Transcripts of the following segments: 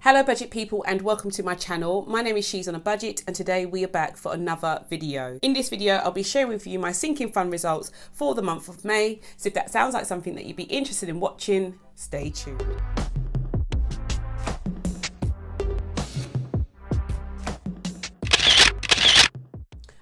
Hello budget people and welcome to my channel. My name is She's on a Budget and today we are back for another video. In this video I'll be sharing with you my sinking fund results for the month of May. So if that sounds like something that you'd be interested in watching, stay tuned.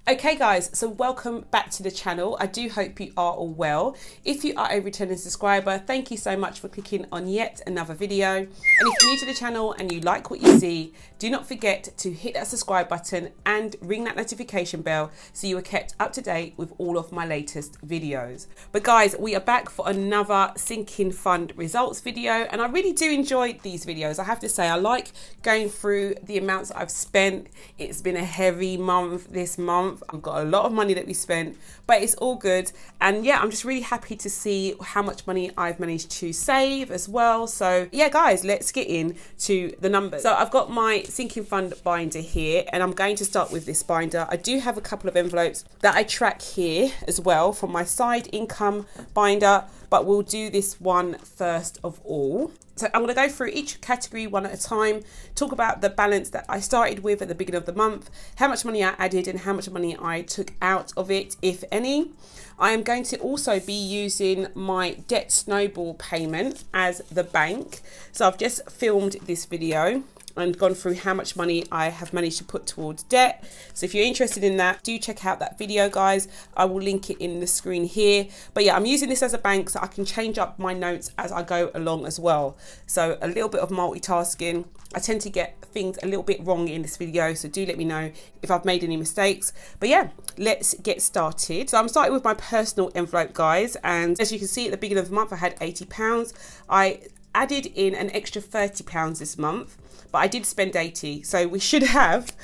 Okay guys, so welcome back to the channel. I do hope you are all well. If you are a returning subscriber, thank you so much for clicking on yet another video. And if you're new to the channel and you like what you see, do not forget to hit that subscribe button and ring that notification bell so you are kept up to date with all of my latest videos. But guys, we are back for another sinking fund results video and I really do enjoy these videos. I have to say I like going through the amounts that I've spent. It's been a heavy month this month. I've got a lot of money that we spent, but it's all good. And yeah, I'm just really happy to see how much money I've managed to save as well. So yeah, guys, let's get into the numbers. So I've got my sinking fund binder here and I'm going to start with this binder. I do have a couple of envelopes that I track here as well from my side income binder, but we'll do this one first of all. So I'm going to go through each category one at a time, talk about the balance that I started with at the beginning of the month, how much money I added and how much money I took out of it, if any. I am going to also be using my debt snowball payment as the bank. So I've just filmed this video and gone through how much money I have managed to put towards debt. So if you're interested in that, do check out that video, guys. I will link it in the screen here. But yeah, I'm using this as a bank so I can change up my notes as I go along as well. So a little bit of multitasking. I tend to get things a little bit wrong in this video, so do let me know if I've made any mistakes. But yeah, let's get started. So I'm starting with my personal envelope, guys. And as you can see at the beginning of the month, I had £80. I added in an extra £30 this month, but I did spend 80, so we should have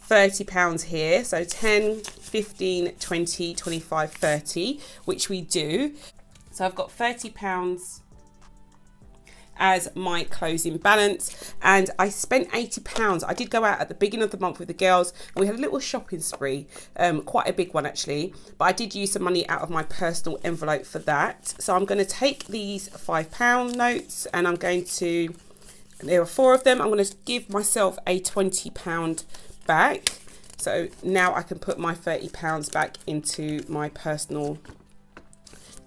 £30 here. So 10, 15, 20, 25, 30, which we do. So I've got £30 as my closing balance, and I spent £80. I did go out at the beginning of the month with the girls and we had a little shopping spree, quite a big one actually, but I did use some money out of my personal envelope for that. So I'm going to take these £5 notes and I'm going to, there are 4 of them, I'm going to give myself a £20 back. So now I can put my £30 back into my personal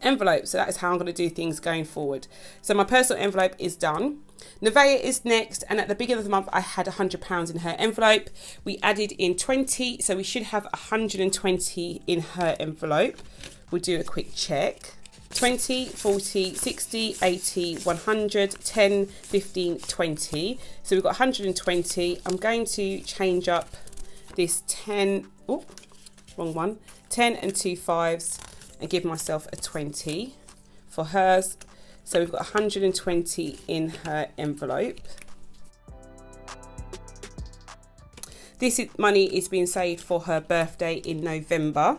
envelope. So that is how I'm going to do things going forward. So my personal envelope is done. Nevaeh is next, and at the beginning of the month I had £100 in her envelope. We added in 20, so we should have 120 in her envelope. We'll do a quick check. 20, 40, 60, 80, 100, 10, 15, 20. So we've got 120. I'm going to change up this 10, oh, wrong one, 10 and 2 5s and give myself a 20 for hers. So we've got 120 in her envelope. This money is being saved for her birthday in November.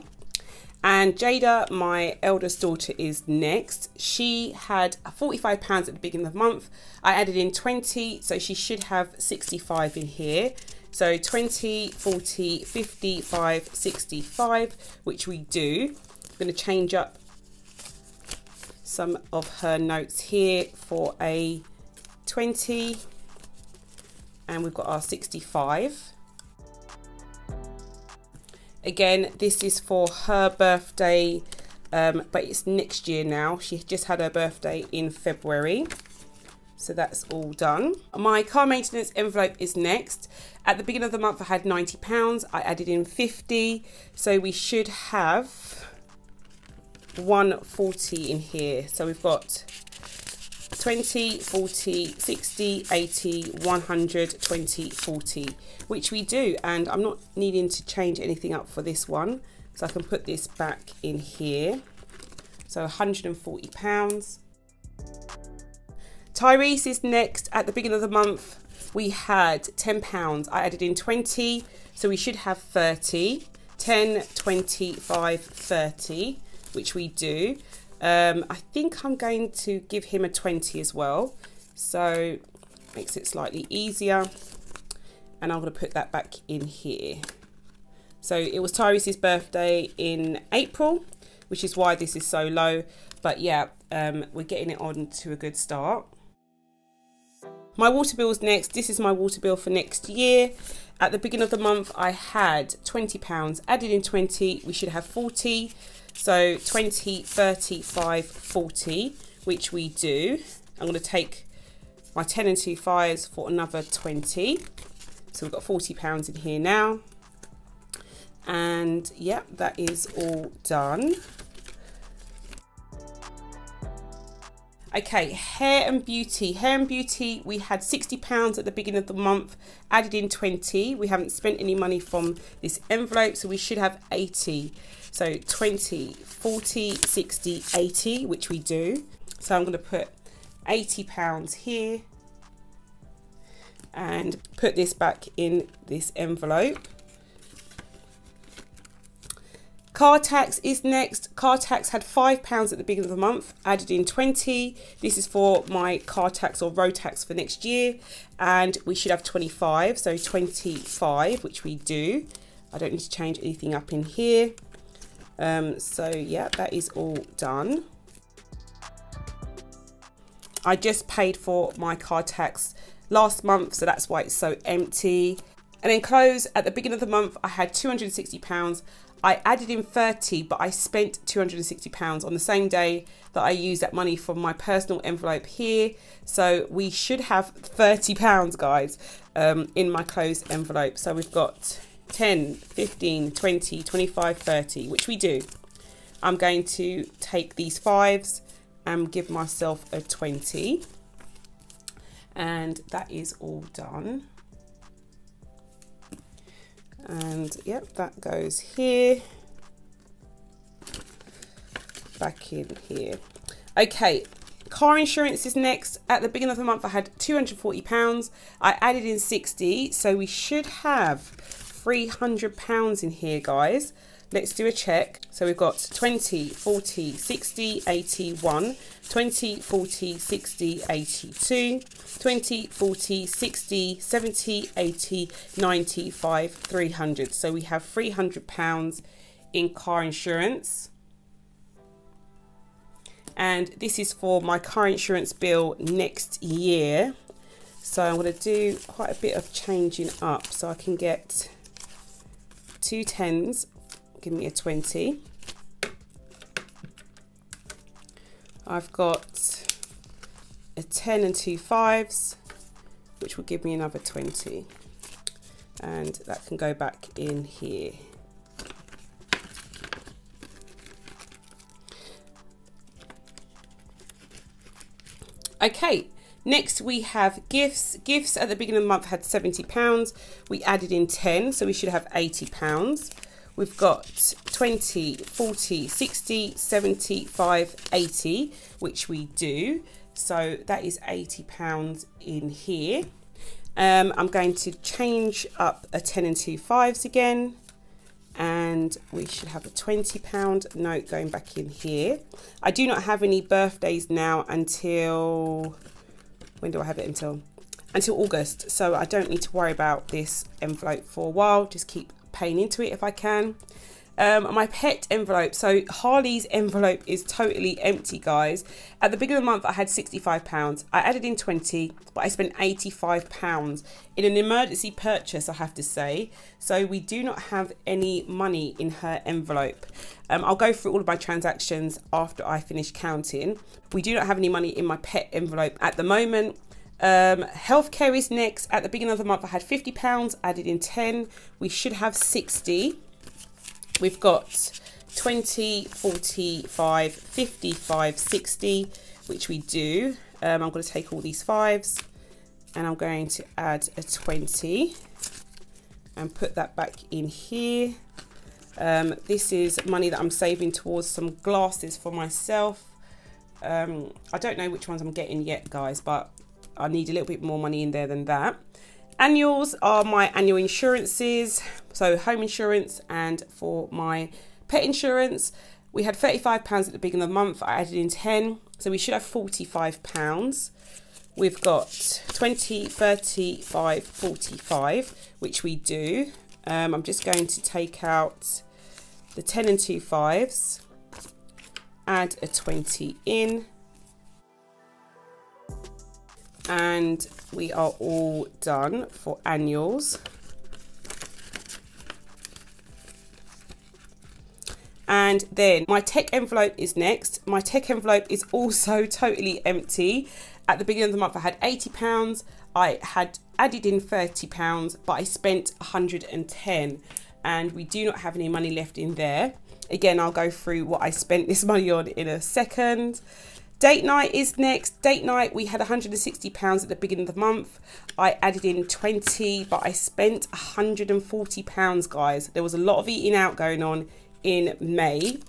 And Jada, my eldest daughter, is next. She had £45 at the beginning of the month. I added in 20, so she should have 65 in here. So 20, 40, 55, 65, which we do. I'm going to change up some of her notes here for a 20, and we've got our 65. Again, this is for her birthday, but it's next year now. She just had her birthday in February, so that's all done. My car maintenance envelope is next. At the beginning of the month I had £90. I added in 50, so we should have 140 in here. So we've got 20, 40, 60, 80, 100, 20, 40, which we do. And I'm not needing to change anything up for this one, so I can put this back in here. So £140. Tyrese is next. At the beginning of the month we had £10. I added in 20, so we should have 30. 10, 25, 30, which we do. I think I'm going to give him a 20 as well, so makes it slightly easier, and I'm going to put that back in here. So it was Tyrese's birthday in April, which is why this is so low, but yeah, we're getting it on to a good start. My water bill's next. This is my water bill for next year. At the beginning of the month, I had £20, added in 20, we should have 40. So 20, 35, 40, which we do. I'm going to take my 10 and 2 5s for another 20. So we've got £40 in here now. And yeah, that is all done. Okay, hair and beauty. Hair and beauty, we had £60 at the beginning of the month, added in 20. We haven't spent any money from this envelope, so we should have 80. So 20, 40, 60, 80, which we do. So I'm going to put £80 here and put this back in this envelope. Car tax is next. Car tax had £5 at the beginning of the month, added in 20. This is for my car tax or road tax for next year, and we should have 25, so 25, which we do. I don't need to change anything up in here. So yeah, that is all done. I just paid for my car tax last month, so that's why it's so empty. And then clothes, at the beginning of the month, I had £260. I added in 30, but I spent £260 on the same day that I used that money from my personal envelope here. So we should have £30, guys, in my clothes envelope. So we've got 10, 15, 20, 25, 30, which we do. I'm going to take these 5s and give myself a 20. And that is all done. And yep, that goes here, back in here. Okay, car insurance is next. At the beginning of the month, I had £240. I added in 60, so we should have £300 in here, guys. Let's do a check. So we've got 20, 40, 60, 81, 20, 40, 60, 82, 20, 40, 60, 70, 80, 95, 300. So we have £300 in car insurance. And this is for my car insurance bill next year. So I'm going to do quite a bit of changing up so I can get 2 10s. Give me a 20. I've got a 10 and 2 5s, which will give me another 20. And that can go back in here. Okay, next we have gifts. Gifts at the beginning of the month had £70. We added in 10, so we should have £80. We've got 20, 40, 60, 75, 80, which we do. So that is £80 in here. I'm going to change up a 10 and 2 5s again. And we should have a £20 note going back in here. I do not have any birthdays now until, when do I have it until? Until August. So I don't need to worry about this envelope for a while. Just keep paying into it if I can. My pet envelope, so Harley's envelope is totally empty, guys. At the beginning of the month I had £65. I added in 20, but I spent £85 in an emergency purchase, I have to say. So we do not have any money in her envelope. I'll go through all of my transactions after I finish counting. We do not have any money in my pet envelope at the moment. Healthcare is next. At the beginning of the month I had £50, added in 10. We should have 60. We've got 20, 45, 55, 60, which we do. I'm going to take all these 5s and I'm going to add a 20 and put that back in here. This is money that I'm saving towards some glasses for myself. I don't know which ones I'm getting yet, guys, but I need a little bit more money in there than that. Annuals are my annual insurances, so home insurance, and for my pet insurance, we had £35 at the beginning of the month. I added in 10, so we should have £45. We've got 20, 35, 45, which we do. I'm just going to take out the 10 and 2 5s, add a 20 in. And we are all done for annuals. And then my tech envelope is next. My tech envelope is also totally empty. At the beginning of the month, I had £80. I had added in £30, but I spent 110, and we do not have any money left in there. Again, I'll go through what I spent this money on in a second. Date night is next. Date night, we had £160 at the beginning of the month. I added in 20, but I spent £140, guys. There was a lot of eating out going on in May.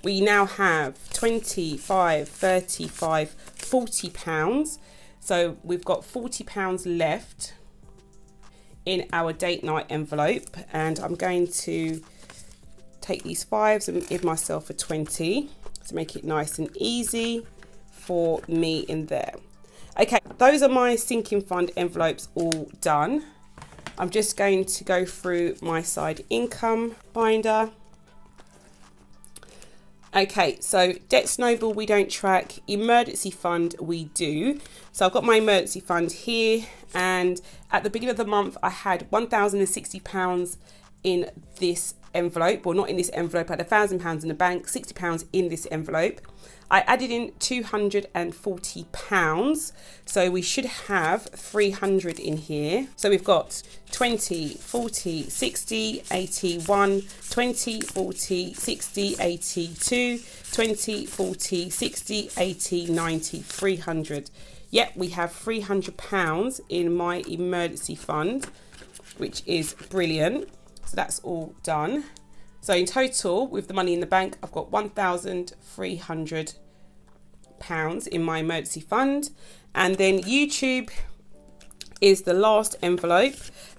We now have 25, 35, £40. So we've got £40 left in our date night envelope, and I'm going to take these 5s and give myself a 20 to make it nice and easy for me in there. Okay, those are my sinking fund envelopes all done. I'm just going to go through my side income binder. Okay, so debt snowball we don't track, emergency fund we do. So I've got my emergency fund here, and at the beginning of the month I had £1,060 in this envelope, or not in this envelope, I had £1,000 in the bank, £60 in this envelope. I added in £240, so we should have 300 in here. So we've got 20, 40, 60, 81, 20, 40, 60, 82, 20, 40, 60, 80, 90, 300. Yep, we have £300 in my emergency fund, which is brilliant. So that's all done. So in total, with the money in the bank, I've got £1,300 in my emergency fund. And then YouTube is the last envelope.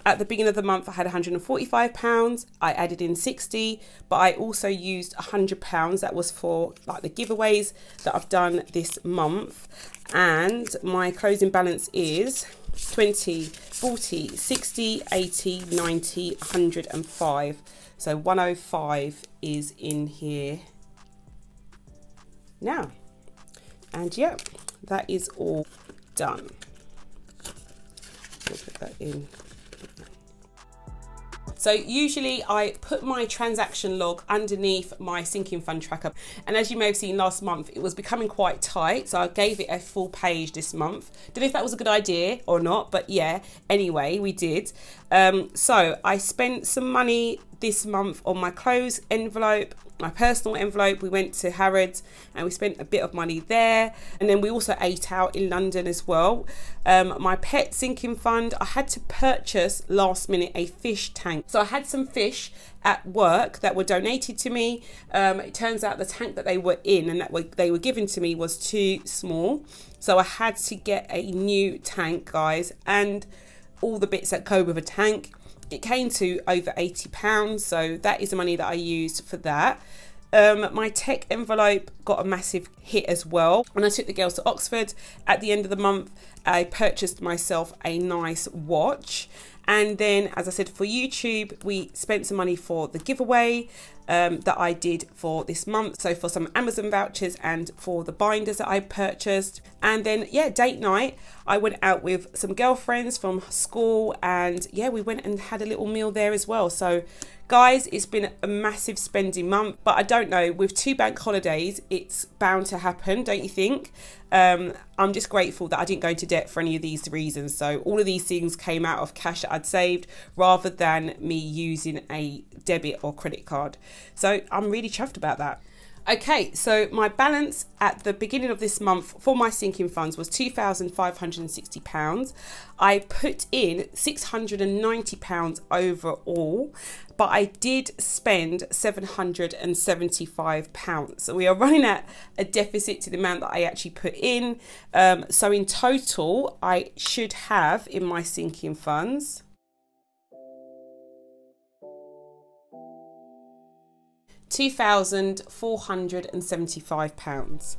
At the beginning of the month, I had £145. I added in 60, but I also used £100. That was for like the giveaways that I've done this month. And my closing balance is 20, 40, 60, 80, 90, 105. So 105 is in here now. And yeah, that is all done. We'll put that in. So usually I put my transaction log underneath my sinking fund tracker. And as you may have seen last month, it was becoming quite tight. So I gave it a full page this month. Don't know if that was a good idea or not, but yeah, anyway, we did. So I spent some money this month on my clothes envelope, my personal envelope. We went to Harrods and we spent a bit of money there, and then we also ate out in London as well. My pet sinking fund, I had to purchase last minute a fish tank. So I had some fish at work that were donated to me. It turns out the tank that they were in and that they were given to me was too small, so I had to get a new tank, guys, and all the bits that go with a tank. It came to over £80, so that is the money that I used for that. My tech envelope got a massive hit as well. When I took the girls to Oxford at the end of the month, I purchased myself a nice watch. And then, as I said, for YouTube, we spent some money for the giveaway that I did for this month. So for some Amazon vouchers and for the binders that I purchased. And then, yeah, date night, I went out with some girlfriends from school, and yeah, we went and had a little meal there as well. So guys, it's been a massive spending month, but I don't know, with 2 bank holidays, it's bound to happen, don't you think? I'm just grateful that I didn't go into debt for any of these reasons. So all of these things came out of cash that I'd saved rather than me using a debit or credit card. So I'm really chuffed about that. Okay, so my balance at the beginning of this month for my sinking funds was £2,560. I put in £690 overall, but I did spend £775. So we are running at a deficit to the amount that I actually put in. So in total, I should have in my sinking funds £2,475.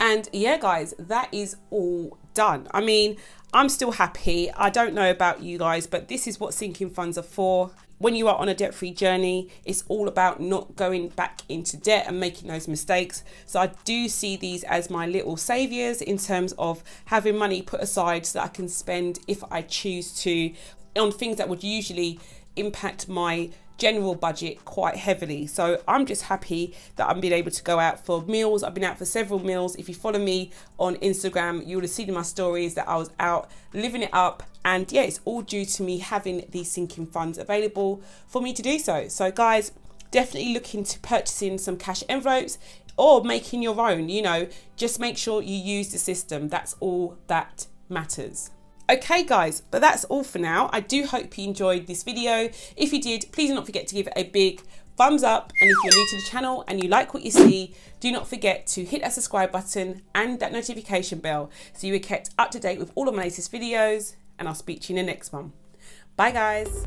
And yeah, guys, that is all done. I mean, I'm still happy. I don't know about you guys, but this is what sinking funds are for. when you are on a debt-free journey, it's all about not going back into debt and making those mistakes. So I do see these as my little saviors in terms of having money put aside so that I can spend, if I choose to, on things that would usually impact my general budget quite heavily. So I'm just happy that I'm being able to go out for meals. I've been out for several meals. If you follow me on Instagram, you would have seen in my stories that I was out living it up. And yeah, it's all due to me having these sinking funds available for me to do so. So guys, definitely look into purchasing some cash envelopes or making your own. You know, just make sure you use the system. That's all that matters. Okay guys, but that's all for now. I do hope you enjoyed this video. If you did, please do not forget to give it a big thumbs up. And if you're new to the channel and you like what you see, do not forget to hit that subscribe button and that notification bell so you are kept up to date with all of my latest videos, and I'll speak to you in the next one. Bye guys.